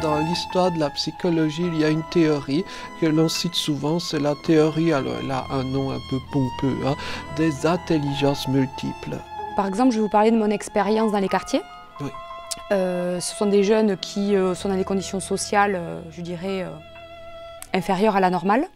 dans l'histoire de la psychologie, il y a une théorie que l'on cite souvent, c'est la théorie, alors elle a un nom un peu pompeux, hein, des intelligences multiples. Par exemple, je vais vous parler de mon expérience dans les quartiers. Oui. Ce sont des jeunes qui sont dans des conditions sociales, je dirais, inférieures à la normale.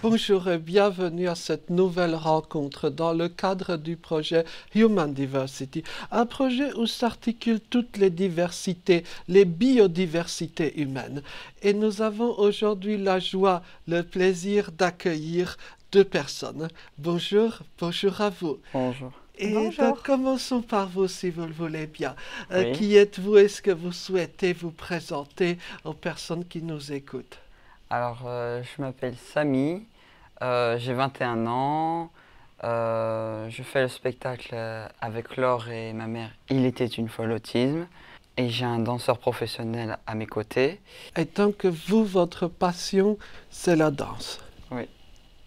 Bonjour et bienvenue à cette nouvelle rencontre dans le cadre du projet Human Diversity, un projet où s'articulent toutes les diversités, les biodiversités humaines. Et nous avons aujourd'hui la joie, le plaisir d'accueillir deux personnes. Bonjour, bonjour à vous. Bonjour. Et Bonjour. donc, commençons par vous, si vous le voulez bien. Oui. Qui êtes-vous? Est-ce que vous souhaitez vous présenter aux personnes qui nous écoutent? Alors, je m'appelle Samy, j'ai 21 ans, je fais le spectacle avec Laure et ma mère, Il était une fois l'autisme, et j'ai un danseur professionnel à mes côtés. Et donc, vous, votre passion, c'est la danse. Oui,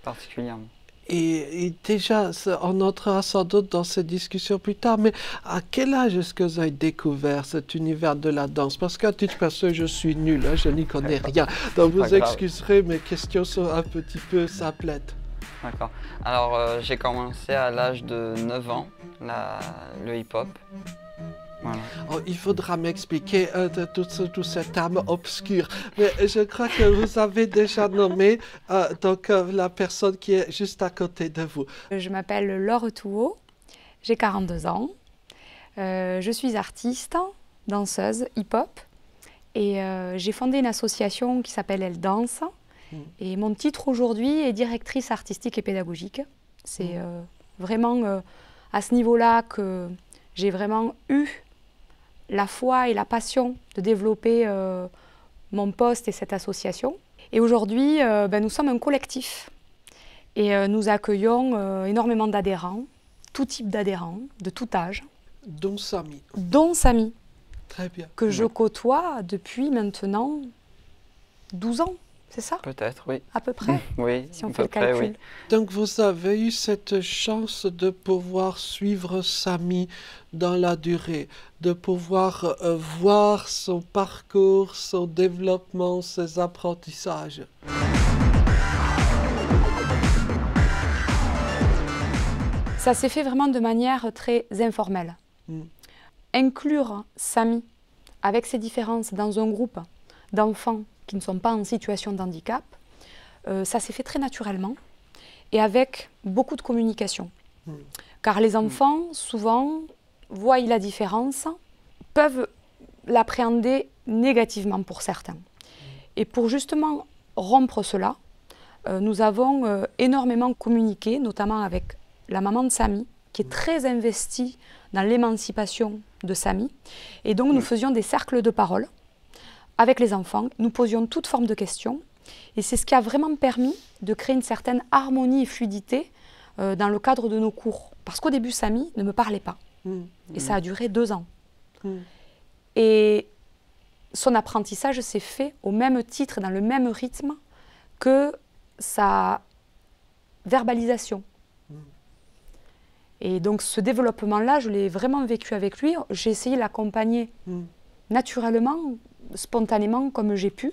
particulièrement. Et déjà, on entrera sans doute dans ces discussions plus tard, mais à quel âge est-ce que vous avez découvert cet univers de la danse? Parce qu'à titre personnel, je suis nul, hein, je n'y connais rien. Donc vous excuserez, mes questions sont un petit peu simplètes. D'accord. Alors, j'ai commencé à l'âge de 9 ans, le hip-hop. Voilà. Oh, il faudra m'expliquer tout cet âme obscure. Mais je crois que vous avez déjà nommé la personne qui est juste à côté de vous. Je m'appelle Laure Touot, j'ai 42 ans, je suis artiste, danseuse, hip-hop, et j'ai fondé une association qui s'appelle Elle Danse. Et mon titre aujourd'hui est directrice artistique et pédagogique. C'est vraiment à ce niveau-là que j'ai vraiment eu la foi et la passion de développer mon poste et cette association. Et aujourd'hui, nous sommes un collectif et nous accueillons énormément d'adhérents, tout type d'adhérents, de tout âge. Dont Samy. Dont Samy. Très bien. Que je côtoie depuis maintenant 12 ans, c'est ça? Peut-être, oui. À peu près, Oui, si on à fait peu le près, calcul. oui. Donc vous avez eu cette chance de pouvoir suivre Samy dans la durée, de pouvoir voir son parcours, son développement, ses apprentissages. Ça s'est fait vraiment de manière très informelle. Inclure Samy avec ses différences dans un groupe d'enfants qui ne sont pas en situation de handicap, ça s'est fait très naturellement et avec beaucoup de communication. Car les enfants, souvent, voient la différence, peuvent l'appréhender négativement pour certains. Et pour justement rompre cela, nous avons énormément communiqué, notamment avec la maman de Samy, qui est très investie dans l'émancipation de Samy. Et donc nous faisions des cercles de parole avec les enfants, nous posions toute forme de questions. Et c'est ce qui a vraiment permis de créer une certaine harmonie et fluidité dans le cadre de nos cours. Parce qu'au début, Samy ne me parlait pas. Et ça a duré 2 ans. Et son apprentissage s'est fait au même titre, dans le même rythme que sa verbalisation. Et donc ce développement-là, je l'ai vraiment vécu avec lui. J'ai essayé de l'accompagner naturellement, spontanément, comme j'ai pu.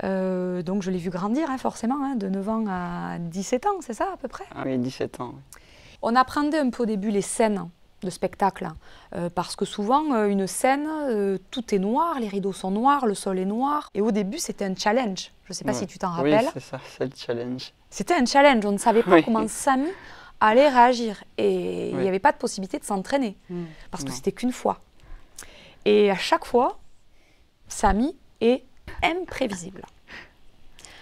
Donc je l'ai vu grandir, hein, forcément, de 9 ans à 17 ans, c'est ça à peu près? Ah oui, 17 ans. Oui. On appréhendait un peu au début les scènes de spectacle, parce que souvent, une scène, tout est noir, les rideaux sont noirs, le sol est noir. Et au début, c'était un challenge. Je ne sais pas si tu t'en rappelles. Oui, c'est ça, c'est le challenge. C'était un challenge, on ne savait pas comment Samy allait réagir. Et il n'y avait pas de possibilité de s'entraîner, parce que c'était qu'une fois. Et à chaque fois, Samy est imprévisible.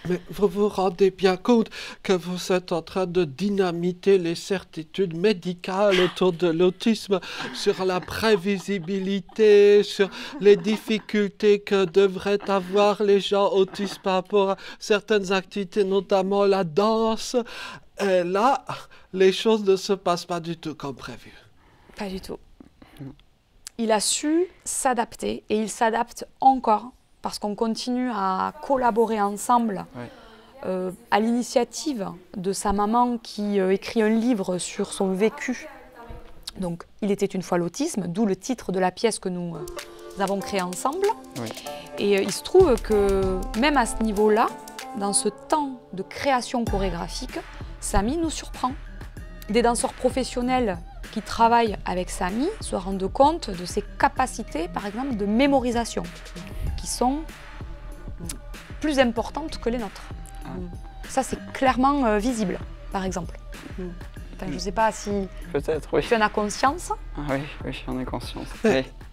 Mais vous vous rendez bien compte que vous êtes en train de dynamiter les certitudes médicales autour de l'autisme, sur la prévisibilité, sur les difficultés que devraient avoir les gens autistes par rapport à certaines activités, notamment la danse. Et là, les choses ne se passent pas du tout comme prévu. Pas du tout. Il a su s'adapter et il s'adapte encore parce qu'on continue à collaborer ensemble à l'initiative de sa maman qui écrit un livre sur son vécu. Donc, il était une fois l'autisme, d'où le titre de la pièce que nous avons créée ensemble. Oui. Et il se trouve que même à ce niveau-là, dans ce temps de création chorégraphique, Samy nous surprend. Des danseurs professionnels qui travaillent avec Samy se rendent compte de ses capacités, par exemple, de mémorisation, qui sont plus importantes que les nôtres. Ça, c'est clairement visible, par exemple. Enfin, je ne sais pas si peut-être, oui. tu en as conscience. Ah oui, oui, j'en ai conscience.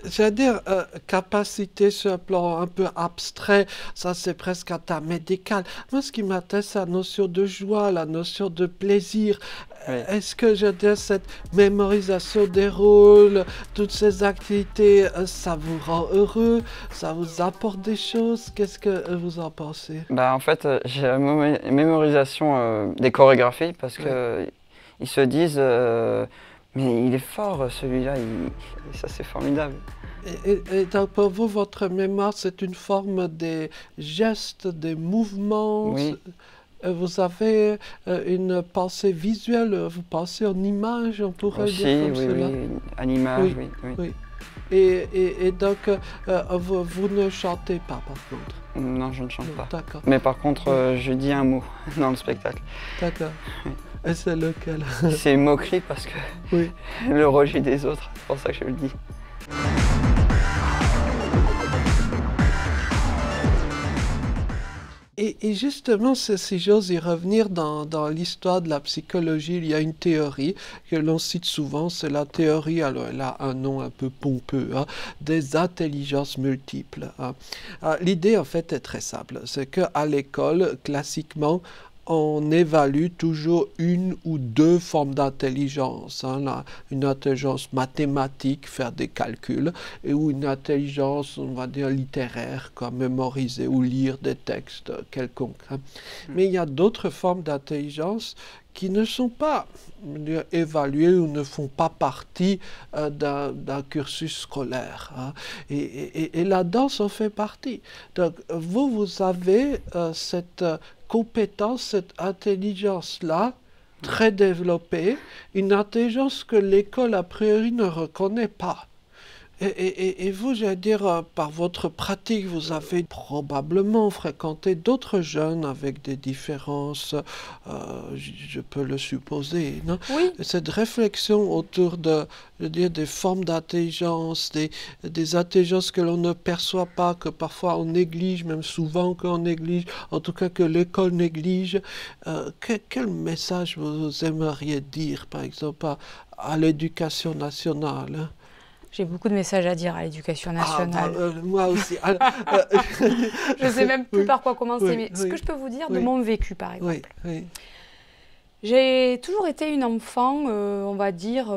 J'allais dire, capacité sur un plan un peu abstrait, ça c'est presque un tas médical. Moi, ce qui m'intéresse, c'est la notion de joie, la notion de plaisir. Oui. Est-ce que, je veux dire, cette mémorisation des rôles, toutes ces activités, ça vous rend heureux, ça vous apporte des choses? Qu'est-ce que vous en pensez? En fait, j'ai la mémorisation des chorégraphies parce que ils se disent mais il est fort celui-là, et ça c'est formidable. Et donc pour vous, votre mémoire, c'est une forme des gestes, des mouvements. Oui. Vous avez une pensée visuelle, vous pensez en image, on pourrait aussi, dire comme cela. Oui, en image, oui. Et donc, vous ne chantez pas, par contre? Non, je ne chante pas. D'accord. Mais par contre, je dis un mot dans le spectacle. D'accord. Et c'est lequel? C'est moquerie parce que le rejet des autres, c'est pour ça que je le dis. Et justement, si j'ose y revenir dans l'histoire de la psychologie, il y a une théorie que l'on cite souvent, c'est la théorie, alors elle a un nom un peu pompeux, des intelligences multiples. L'idée en fait est très simple, c'est qu'à l'école, classiquement, on évalue toujours une ou deux formes d'intelligence, une intelligence mathématique, faire des calculs, ou une intelligence, on va dire, littéraire, comme mémoriser ou lire des textes quelconques. Mais il y a d'autres formes d'intelligence qui ne sont pas évaluées ou ne font pas partie d'un cursus scolaire. Et la danse en fait partie. Donc, vous avez cette compétence, cette intelligence-là, très développée, une intelligence que l'école, a priori, ne reconnaît pas. Et vous, j'allais dire, par votre pratique, vous avez probablement fréquenté d'autres jeunes avec des différences, je peux le supposer, non? Oui. Cette réflexion autour de, je veux dire, des formes d'intelligence, des intelligences que l'on ne perçoit pas, que parfois on néglige, même souvent qu'on néglige, en tout cas que l'école néglige. Quel message vous aimeriez dire, par exemple, à l'éducation nationale? J'ai beaucoup de messages à dire à l'éducation nationale. Moi aussi. Je ne sais même plus par quoi commencer, mais ce que je peux vous dire de mon vécu, par exemple. J'ai toujours été une enfant, on va dire,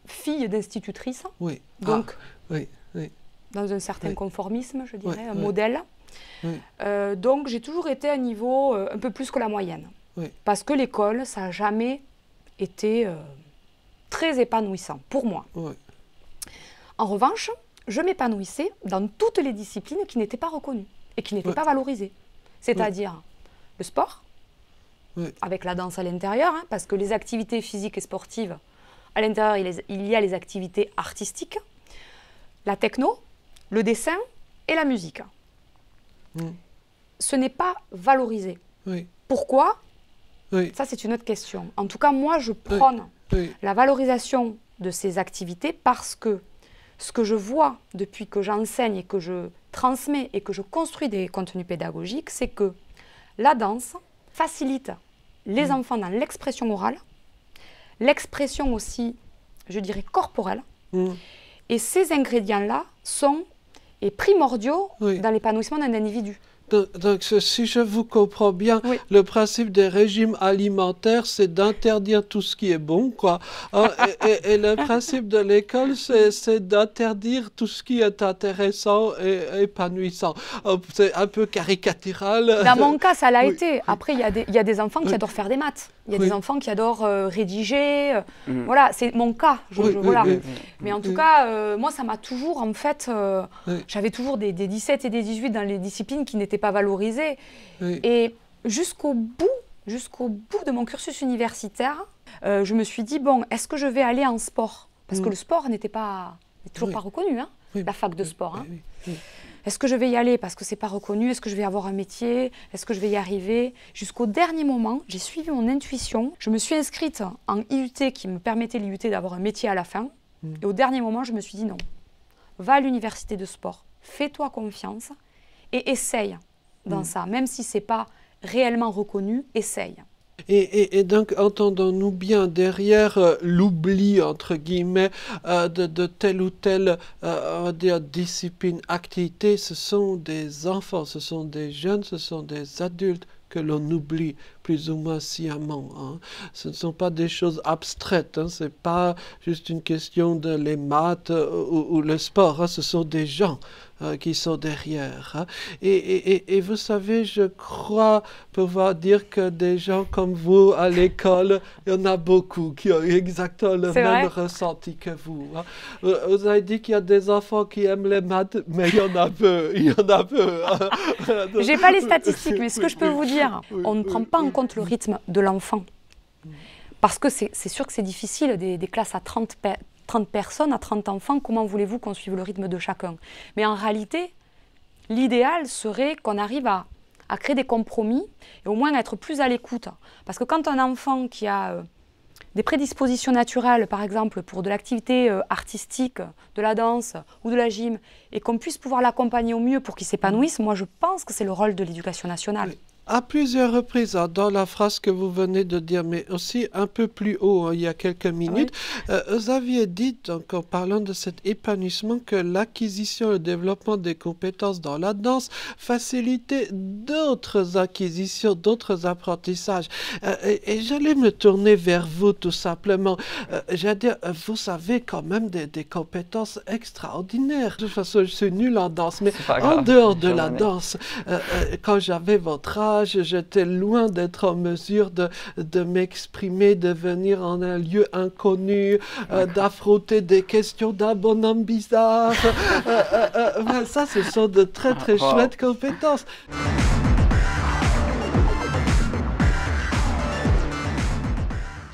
fille d'institutrice. Donc, dans un certain conformisme, je dirais, un modèle. Donc, j'ai toujours été à un niveau un peu plus que la moyenne. Parce que l'école, ça n'a jamais été très épanouissant pour moi. En revanche, je m'épanouissais dans toutes les disciplines qui n'étaient pas reconnues et qui n'étaient pas valorisées. C'est-à-dire le sport, avec la danse à l'intérieur, parce que les activités physiques et sportives, à l'intérieur, il y a les activités artistiques, la techno, le dessin et la musique. Ce n'est pas valorisé. Pourquoi? Ça, c'est une autre question. En tout cas, moi, je prône la valorisation de ces activités parce que ce que je vois depuis que j'enseigne et que je transmets et que je construis des contenus pédagogiques, c'est que la danse facilite les enfants dans l'expression orale, l'expression aussi, je dirais, corporelle. Et ces ingrédients-là sont primordiaux dans l'épanouissement d'un individu. Donc, si je vous comprends bien, le principe des régimes alimentaires, c'est d'interdire tout ce qui est bon, quoi. Et le principe de l'école, c'est d'interdire tout ce qui est intéressant et épanouissant. C'est un peu caricatural. Dans mon cas, ça l'a été. Après, il y a des enfants qui adorent faire des maths. Il y a des enfants qui adorent rédiger. Voilà, c'est mon cas. Voilà. Mais en tout cas, moi, ça m'a toujours, en fait, j'avais toujours des 17 et des 18 dans les disciplines qui n'étaient pas valorisées. Et jusqu'au bout de mon cursus universitaire, je me suis dit, bon, est-ce que je vais aller en sport? Parce que le sport n'est toujours pas reconnu, hein, la fac de sport. Hein. Est-ce que je vais y aller parce que ce n'est pas reconnu? Est-ce que je vais avoir un métier? Est-ce que je vais y arriver? Jusqu'au dernier moment, j'ai suivi mon intuition. Je me suis inscrite en IUT qui me permettait l'IUT d'avoir un métier à la fin. Et au dernier moment, je me suis dit non. Va à l'université de sport, fais-toi confiance et essaye dans ça. Même si ce n'est pas réellement reconnu, essaye. Et donc, entendons-nous bien, derrière l'oubli, entre guillemets, de telle ou telle on va dire, discipline, activité, ce sont des enfants, ce sont des jeunes, ce sont des adultes que l'on oublie plus ou moins sciemment. Hein. Ce ne sont pas des choses abstraites, hein. Ce n'est pas juste une question de les maths ou le sport, hein. Ce sont des gens qui sont derrière. Hein. Et vous savez, je crois pouvoir dire que des gens comme vous à l'école, il y en a beaucoup qui ont exactement le même ressenti que vous. Hein. Vous avez dit qu'il y a des enfants qui aiment les maths, mais il y en a peu. Il y en a peu. Je n'ai pas les statistiques, mais ce que je peux vous dire, on ne prend pas en compte le rythme de l'enfant. Parce que c'est sûr que c'est difficile, des classes à 30 personnes, à 30 enfants, comment voulez-vous qu'on suive le rythme de chacun? Mais en réalité, l'idéal serait qu'on arrive à créer des compromis et au moins être plus à l'écoute. Parce que quand un enfant qui a des prédispositions naturelles, par exemple pour de l'activité artistique, de la danse ou de la gym, et qu'on puisse pouvoir l'accompagner au mieux pour qu'il s'épanouisse, moi je pense que c'est le rôle de l'éducation nationale. Oui. À plusieurs reprises, dans la phrase que vous venez de dire, mais aussi un peu plus haut, hein, il y a quelques minutes, vous aviez dit, donc, en parlant de cet épanouissement, que l'acquisition et le développement des compétences dans la danse facilitait d'autres acquisitions, d'autres apprentissages. Et j'allais me tourner vers vous tout simplement. J'allais dire, vous avez quand même des compétences extraordinaires. De toute façon, je suis nul en danse, mais en dehors de la danse, quand j'avais votre âge, j'étais loin d'être en mesure de m'exprimer, de venir en un lieu inconnu, d'affronter des questions d'un bonhomme bizarre. Ça, ce sont de très, très chouettes compétences.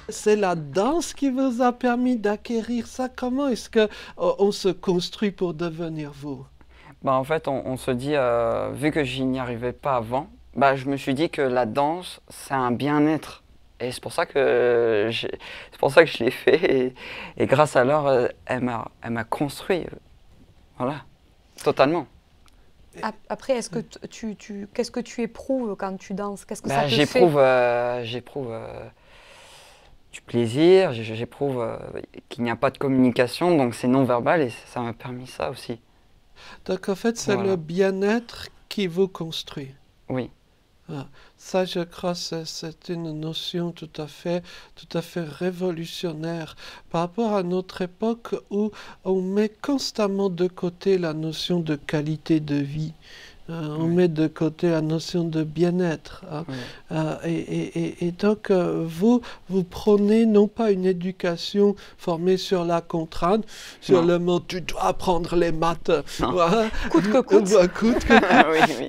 C'est la danse qui vous a permis d'acquérir ça. Comment est-ce qu'on se construit pour devenir vous? En fait, on se dit, vu que je n'y arrivais pas avant, je me suis dit que la danse, c'est un bien-être. Et c'est pour ça que je l'ai fait. Et grâce à l'heure, elle m'a construit. Voilà, totalement. Après, est-ce que qu'est-ce que tu éprouves quand tu danses? Qu'est-ce que ça te fait? J'éprouve du plaisir, j'éprouve qu'il n'y a pas de communication, donc c'est non-verbal et ça m'a permis ça aussi. Donc en fait, c'est le bien-être qui vous construit. Oui. Ça, je crois, c'est une notion tout à fait révolutionnaire par rapport à notre époque où on met constamment de côté la notion de qualité de vie. On met de côté la notion de bien-être. Hein. Et donc, vous prônez non pas une éducation formée sur la contrainte, sur le mot « tu dois apprendre les maths », coûte que coûte,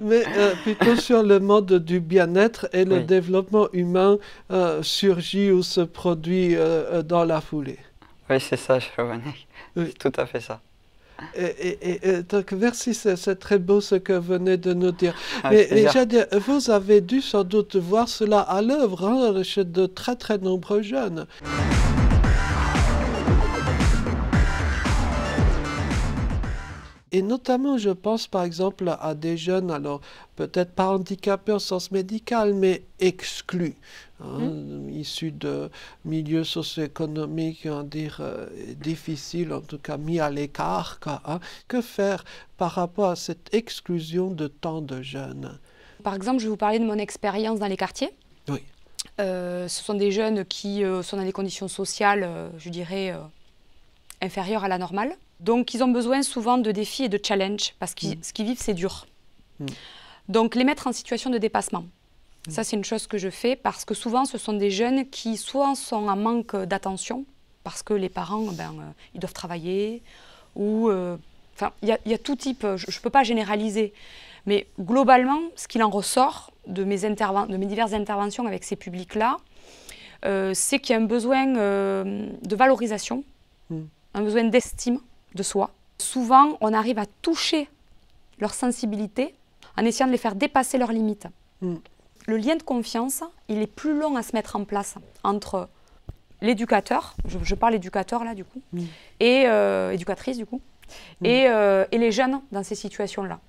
mais plutôt sur le mode du bien-être et le développement humain surgit ou se produit dans la foulée. Oui, c'est ça, Giovanni. C'est tout à fait ça. Donc, merci, c'est très beau ce que vous venez de nous dire. Mais vous avez dû sans doute voir cela à l'œuvre chez de très très nombreux jeunes. Et notamment, je pense par exemple à des jeunes, alors peut-être pas handicapés au sens médical, mais exclus, issus de milieux socio-économiques, on va dire, difficiles, en tout cas mis à l'écart. Que faire par rapport à cette exclusion de tant de jeunes? Par exemple, je vais vous parler de mon expérience dans les quartiers. Oui. Ce sont des jeunes qui sont dans des conditions sociales, je dirais, inférieures à la normale. Donc, ils ont besoin souvent de défis et de challenges parce que ce qu'ils vivent, c'est dur. Donc, les mettre en situation de dépassement. Ça, c'est une chose que je fais parce que souvent, ce sont des jeunes qui soit sont en manque d'attention parce que les parents, ils doivent travailler ou... il y a tout type, je ne peux pas généraliser, mais globalement, ce qu'il en ressort de mes diverses interventions avec ces publics-là, c'est qu'il y a un besoin de valorisation, un besoin d'estime de soi. Souvent, on arrive à toucher leur sensibilité en essayant de les faire dépasser leurs limites. Le lien de confiance, il est plus long à se mettre en place entre l'éducateur, je parle éducateur là du coup, et éducatrice du coup, et les jeunes dans ces situations-là.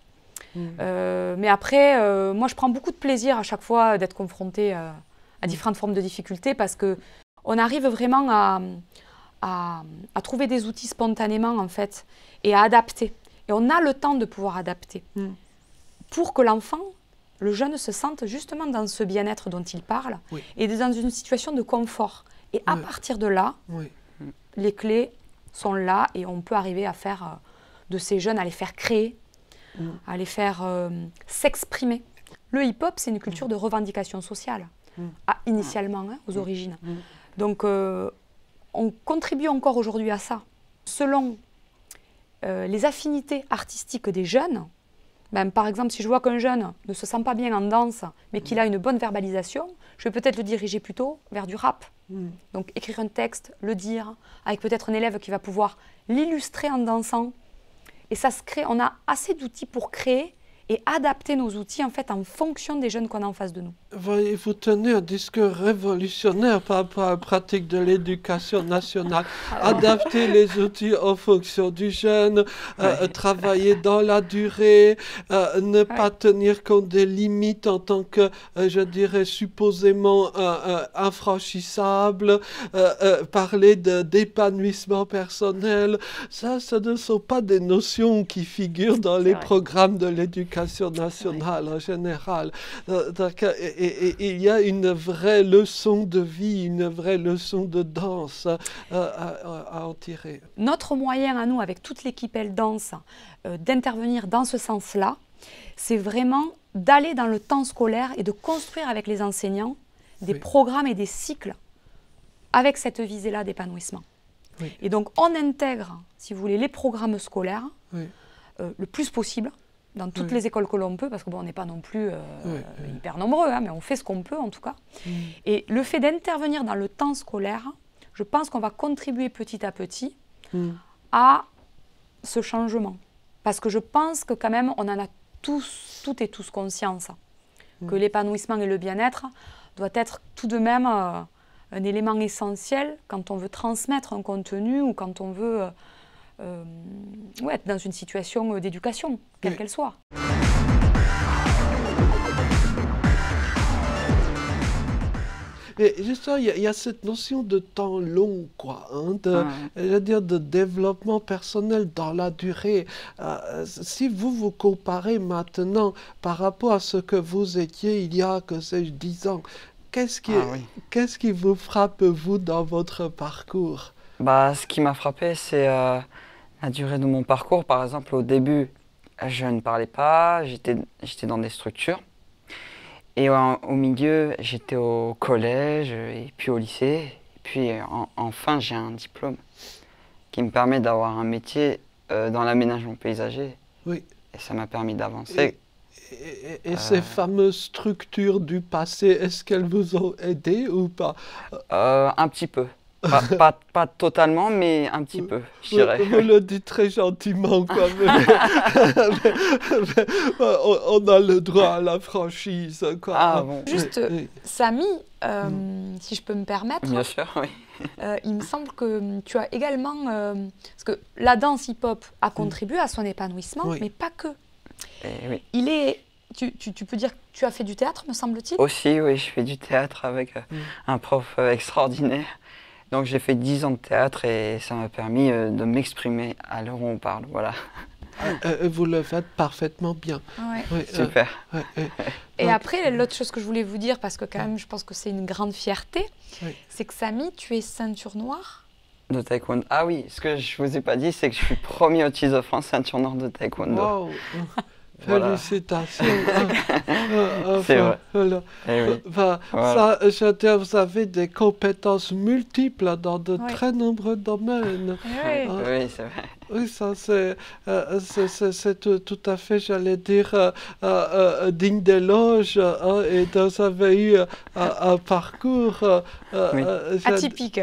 Mais après, moi je prends beaucoup de plaisir à chaque fois d'être confrontée à différentes formes de difficultés parce qu'on arrive vraiment à trouver des outils spontanément en fait et à adapter. Et on a le temps de pouvoir adapter pour que l'enfant, le jeune se sente justement dans ce bien-être dont il parle et dans une situation de confort. Et à partir de là, les clés sont là et on peut arriver à faire de ces jeunes, à les faire créer, à les faire s'exprimer. Le hip-hop, c'est une culture de revendication sociale, initialement, aux origines. Donc, on contribue encore aujourd'hui à ça. Selon les affinités artistiques des jeunes, par exemple, si je vois qu'un jeune ne se sent pas bien en danse, mais qu'il a une bonne verbalisation, je vais peut-être le diriger plutôt vers du rap. Donc écrire un texte, le dire, avec peut-être un élève qui va pouvoir l'illustrer en dansant. Et ça se crée, on a assez d'outils pour créer et adapter nos outils en fait en fonction des jeunes qu'on a en face de nous. Vous tenez un discours révolutionnaire par rapport à la pratique de l'éducation nationale. Adapter les outils en fonction du jeune, travailler dans la durée, ne pas tenir compte des limites en tant que, je dirais, supposément infranchissables, parler d'épanouissement personnel. Ça ne sont pas des notions qui figurent dans les programmes de l'éducation nationale en général. Et il y a une vraie leçon de vie, une vraie leçon de danse à en tirer. Notre moyen à nous, avec toute l'équipe Elle Danse, d'intervenir dans ce sens-là, c'est vraiment d'aller dans le temps scolaire et de construire avec les enseignants des programmes et des cycles avec cette visée-là d'épanouissement. Et donc on intègre, si vous voulez, les programmes scolaires le plus possible, dans toutes les écoles que l'on peut, parce qu'on n'est pas non plus hyper nombreux, mais on fait ce qu'on peut en tout cas. Et le fait d'intervenir dans le temps scolaire, je pense qu'on va contribuer petit à petit à ce changement. Parce que je pense que quand même, on en a toutes et tous conscience, que l'épanouissement et le bien-être doit être tout de même un élément essentiel quand on veut transmettre un contenu ou quand on veut... être dans une situation d'éducation, quelle qu'elle soit. Et justement, il y a cette notion de temps long, quoi, je veux dire, de développement personnel dans la durée. Si vous comparez maintenant par rapport à ce que vous étiez il y a, que sais-je, 10 ans, qu'est-ce qui vous frappe, vous, dans votre parcours? Ce qui m'a frappé, c'est la durée de mon parcours. Par exemple, au début, je ne parlais pas, j'étais dans des structures. Et au milieu, j'étais au collège et puis au lycée. Et puis enfin, j'ai un diplôme qui me permet d'avoir un métier dans l'aménagement paysager. Et ça m'a permis d'avancer. Et ces fameuses structures du passé, est-ce qu'elles vous ont aidé ou pas? Un petit peu. Pas totalement, mais un petit peu, je dirais. Vous le dites très gentiment, quoi. On a le droit à la franchise, quoi. Juste, Samy, si je peux me permettre. Bien sûr, oui. Il me semble que tu as également... parce que la danse hip-hop a contribué à son épanouissement, mais pas que. Il est... Tu peux dire que tu as fait du théâtre, me semble-t-il? Aussi, oui, je fais du théâtre avec un prof extraordinaire. Donc j'ai fait 10 ans de théâtre et ça m'a permis de m'exprimer à l'heure où on parle, voilà. Vous le faites parfaitement bien. Super. Et après, l'autre chose que je voulais vous dire, parce que quand même je pense que c'est une grande fierté, c'est que Samy, tu es ceinture noire de taekwondo. Ah oui, ce que je vous ai pas dit, c'est que je suis premier au Tees de France ceinture noire de taekwondo. Wow. Félicitations. C'est vrai. Voilà. Eh oui. Enfin, Voilà. ça, je veux dire, vous avez des compétences multiples dans de Oui. très nombreux domaines. Oui. Hein. Oui, c'est vrai. Oui, ça c'est tout à fait, j'allais dire, digne d'éloge. Hein, et donc, vous avez eu un parcours Oui. Atypique.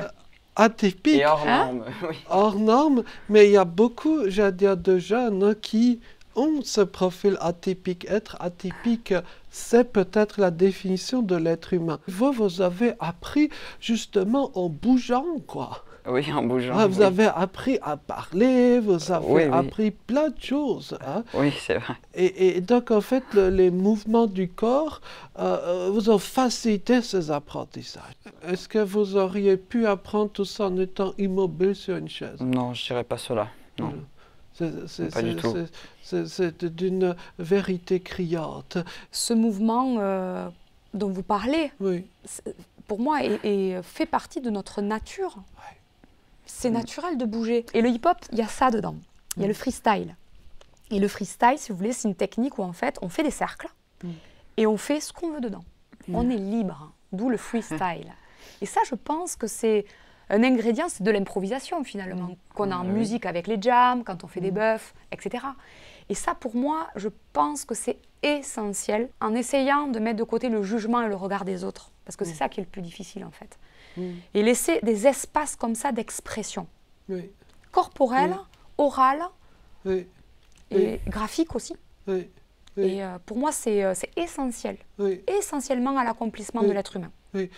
atypique, Et hors Hein? norme, oui. hors norme, mais il y a beaucoup, j'allais dire, de jeunes hein, qui ont ce profil atypique. Être atypique, c'est peut-être la définition de l'être humain. Vous avez appris justement en bougeant, quoi. Oui, en bougeant. Ah, vous oui. avez appris à parler, vous avez Oui, oui. appris plein de choses. Hein. Oui, c'est vrai. Et donc, en fait, les mouvements du corps vous ont facilité ces apprentissages. Est-ce que vous auriez pu apprendre tout ça en étant immobile sur une chaise? Non, je dirais pas cela. Non. Pas du tout. C'est d'une vérité criante. Ce mouvement dont vous parlez, Oui. pour moi, fait partie de notre nature. Ouais. C'est naturel de bouger. Et le hip-hop, il y a ça dedans. Il y a le freestyle. Et le freestyle, si vous voulez, c'est une technique où en fait, on fait des cercles et on fait ce qu'on veut dedans. On est libre, d'où le freestyle. Et ça, je pense que c'est un ingrédient, c'est de l'improvisation finalement, qu'on a en musique avec les jams, quand on fait des buffs, etc. Et ça, pour moi, je pense que c'est essentiel en essayant de mettre de côté le jugement et le regard des autres. Parce que c'est ça qui est le plus difficile en fait. Et laisser des espaces comme ça d'expression. Oui. Corporelle, orale Oui. et graphique aussi. Oui. Oui. Et pour moi, c'est essentiel. Oui. Essentiellement à l'accomplissement de l'être humain. Oui.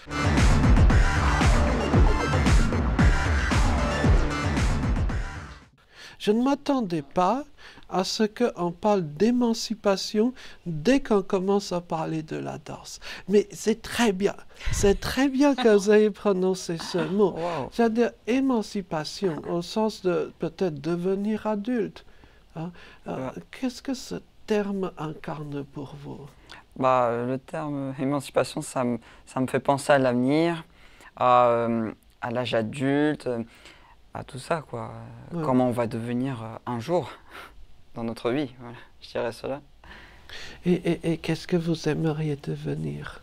Je ne m'attendais pas à ce qu'on parle d'émancipation dès qu'on commence à parler de la danse. Mais c'est très bien que vous ayez prononcé ce mot. Wow. C'est-à-dire émancipation au sens de peut-être devenir adulte. Hein. Qu'est-ce que ce terme incarne pour vous? Bah, le terme émancipation, ça me fait penser à l'avenir, à l'âge adulte, à tout ça, quoi. Ouais. Comment on va devenir un jour dans notre vie, voilà, je dirais cela. Et qu'est-ce que vous aimeriez devenir?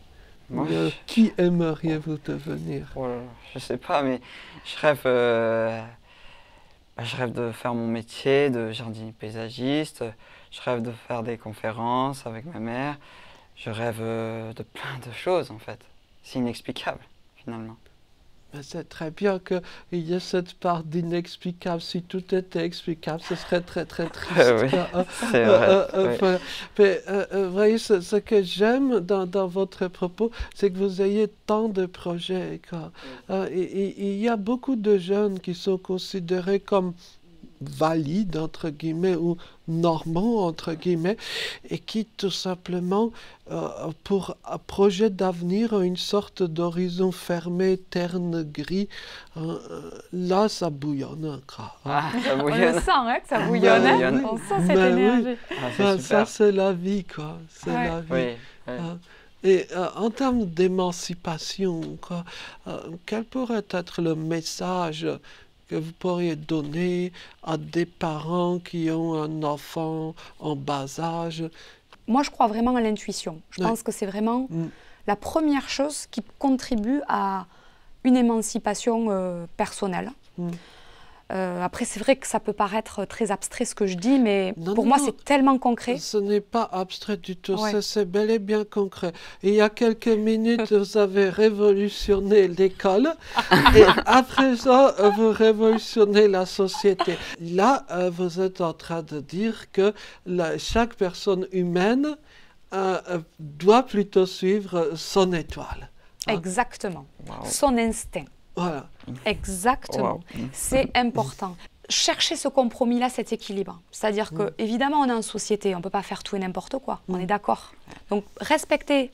Moi, Qui aimeriez-vous devenir? oh là là, je sais pas, mais je rêve de faire mon métier de jardinier paysagiste, je rêve de faire des conférences avec ma mère, je rêve de plein de choses en fait. C'est inexplicable finalement. C'est très bien qu'il y ait cette part d'inexplicable. Si tout était explicable, ce serait très très triste. Oui, c'est vrai. Oui. Enfin, mais, vous voyez, ce que j'aime dans votre propos, c'est que vous ayez tant de projets. Et il y a beaucoup de jeunes qui sont considérés comme valides, entre guillemets, ou normaux, entre guillemets, et qui tout simplement, pour un projet d'avenir, ont une sorte d'horizon fermé, terne, gris. Là, ça bouillonne encore. Ah, ça On le bouillonne. sent, hein, que ça bouillonne. Hein. bouillonne. On sent cette Ben oui. énergie. Ah, Ça, c'est super. c'est la vie, quoi. C'est Ouais. la vie. Oui, oui. Et en termes d'émancipation, quoi, quel pourrait être le message que vous pourriez donner à des parents qui ont un enfant en bas âge? Moi, je crois vraiment à l'intuition. Je pense que c'est vraiment la première chose qui contribue à une émancipation personnelle. Après, c'est vrai que ça peut paraître très abstrait ce que je dis, mais pour moi, c'est tellement concret. Ce n'est pas abstrait du tout, Ouais. c'est bel et bien concret. Et il y a quelques minutes, vous avez révolutionné l'école et à présent, vous révolutionnez la société. Là, vous êtes en train de dire que chaque personne humaine doit plutôt suivre son étoile. Exactement. Wow. Son instinct. Voilà. Exactement. Wow. C'est important. Chercher ce compromis-là, cet équilibre. C'est-à-dire que, évidemment, on est en société, on ne peut pas faire tout et n'importe quoi. On est d'accord. Donc, respecter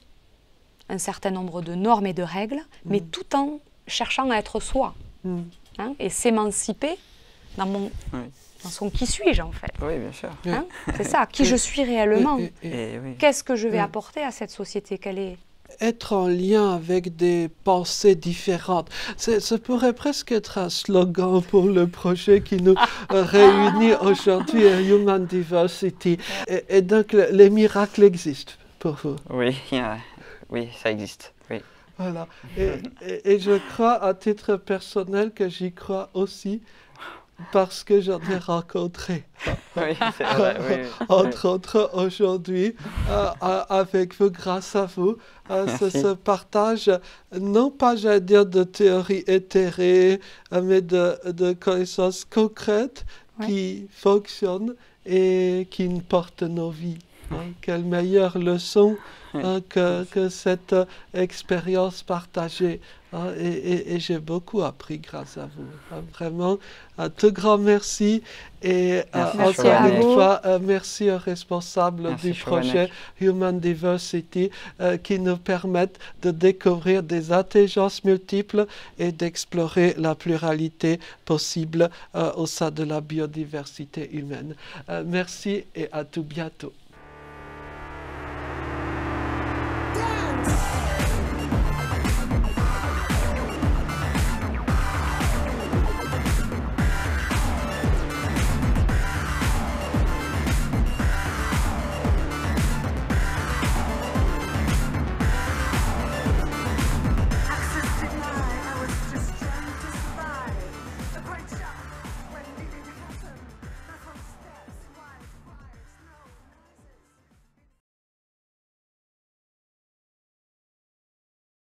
un certain nombre de normes et de règles, mais tout en cherchant à être soi. Hein, et s'émanciper dans son qui suis-je, en fait. Oui, bien sûr. Hein, c'est ça, qui je suis réellement. Et oui. Qu'est-ce que je vais apporter à cette société? Quelle est... Être en lien avec des pensées différentes. Ça pourrait presque être un slogan pour le projet qui nous réunit aujourd'hui à Human Diversity. Et donc, les miracles existent. pour vous. Oui, oui, ça existe. Oui. Voilà. Et je crois à titre personnel que j'y crois aussi parce que j'en ai rencontré. Oui, c'est vrai. Oui. Entre autres aujourd'hui, avec vous, grâce à vous, ce partage, non pas, j'allais dire, de théories éthérées, mais de connaissances concrètes qui fonctionnent et qui portent nos vies. Quelle meilleure leçon que cette expérience partagée. Et j'ai beaucoup appris grâce à vous. Vraiment, un tout grand merci. Et encore une fois, merci aux responsables du projet Human Diversity qui nous permettent de découvrir des intelligences multiples et d'explorer la pluralité possible au sein de la biodiversité humaine. Merci et à tout bientôt. Dance!